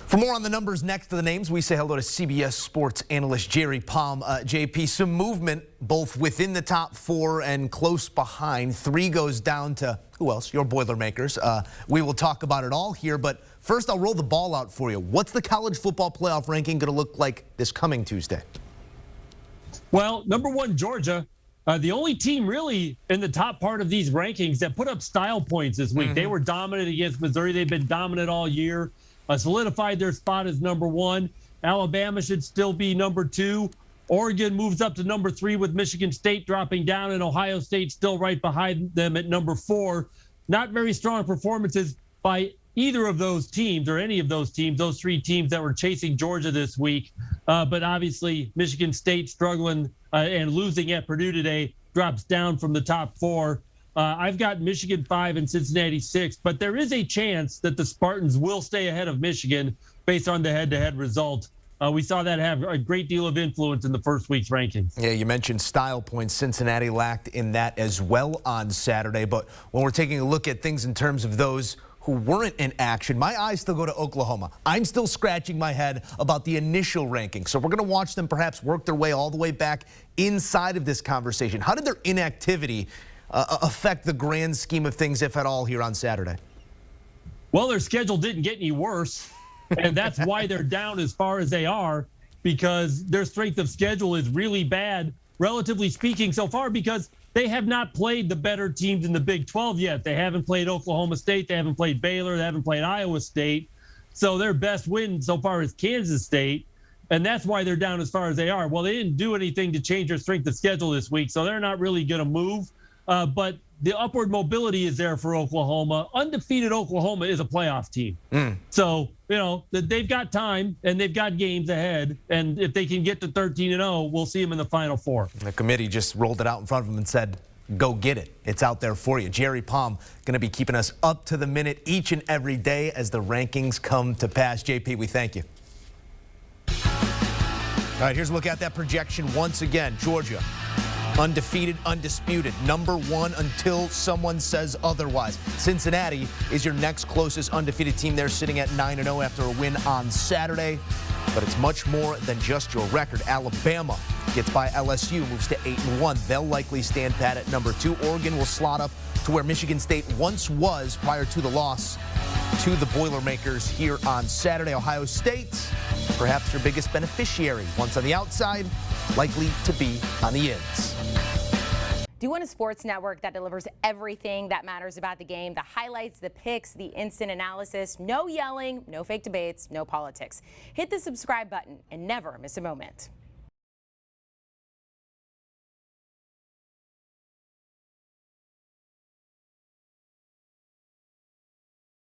For more on the numbers next to the names, we say hello to CBS Sports analyst Jerry Palm. JP, some movement both within the top four and close behind. 3 goes down to, who else? Your Boilermakers. We will talk about it all here, but first I'll roll the ball out for you. What's the college football playoff ranking going to look like this coming Tuesday? Well, number 1, Georgia. The only team really in the top part of these rankings that put up style points this week. They were dominant against Missouri. They've been dominant all year. Solidified their spot as number 1. Alabama should still be number 2. Oregon moves up to number 3 with Michigan State dropping down, and Ohio State still right behind them at number 4. Not very strong performances by either of those teams or any of those teams, those 3 teams that were chasing Georgia this week. But obviously Michigan State struggling and losing at Purdue today drops down from the top 4. I've got Michigan 5 and Cincinnati 6, but there is a chance that the Spartans will stay ahead of Michigan based on the head-to-head result. We saw that have a great deal of influence in the first week's rankings. Yeah, you mentioned style points. Cincinnati lacked in that as well on Saturday. But when we're taking a look at things in terms of those who weren't in action, my eyes still go to Oklahoma. I'm still scratching my head about the initial ranking. So we're going to watch them perhaps work their way all the way back inside of this conversation. How did their inactivity affect the grand scheme of things, if at all, here on Saturday? Well, their schedule didn't get any worse, and that's why they're down as far as they are, because their strength of schedule is really bad, relatively speaking, so far, because they have not played the better teams in the Big 12 yet. They haven't played Oklahoma State. They haven't played Baylor. They haven't played Iowa State. So their best win so far is Kansas State, and that's why they're down as far as they are. Well, they didn't do anything to change their strength of schedule this week, so they're not really going to move. But the upward mobility is there for Oklahoma. Undefeated Oklahoma is a playoff team. So, you know, they've got time and they've got games ahead. And if they can get to 13-0, we'll see them in the Final Four. The committee just rolled it out in front of them and said, go get it. It's out there for you. Jerry Palm going to be keeping us up to the minute each and every day as the rankings come to pass. JP, we thank you. All right, here's a look at that projection once again. Georgia, undefeated, undisputed, number 1 until someone says otherwise. Cincinnati is your next closest undefeated team. They're sitting at 9-0 after a win on Saturday. But it's much more than just your record. Alabama gets by LSU, moves to 8-1. They'll likely stand pat at number 2. Oregon will slot up to where Michigan State once was prior to the loss to the Boilermakers here on Saturday. Ohio State, perhaps your biggest beneficiary. Once on the outside, likely to be on the ins. Do you want a sports network that delivers everything that matters about the game? The highlights, the picks, the instant analysis, no yelling, no fake debates, no politics. Hit the subscribe button and never miss a moment.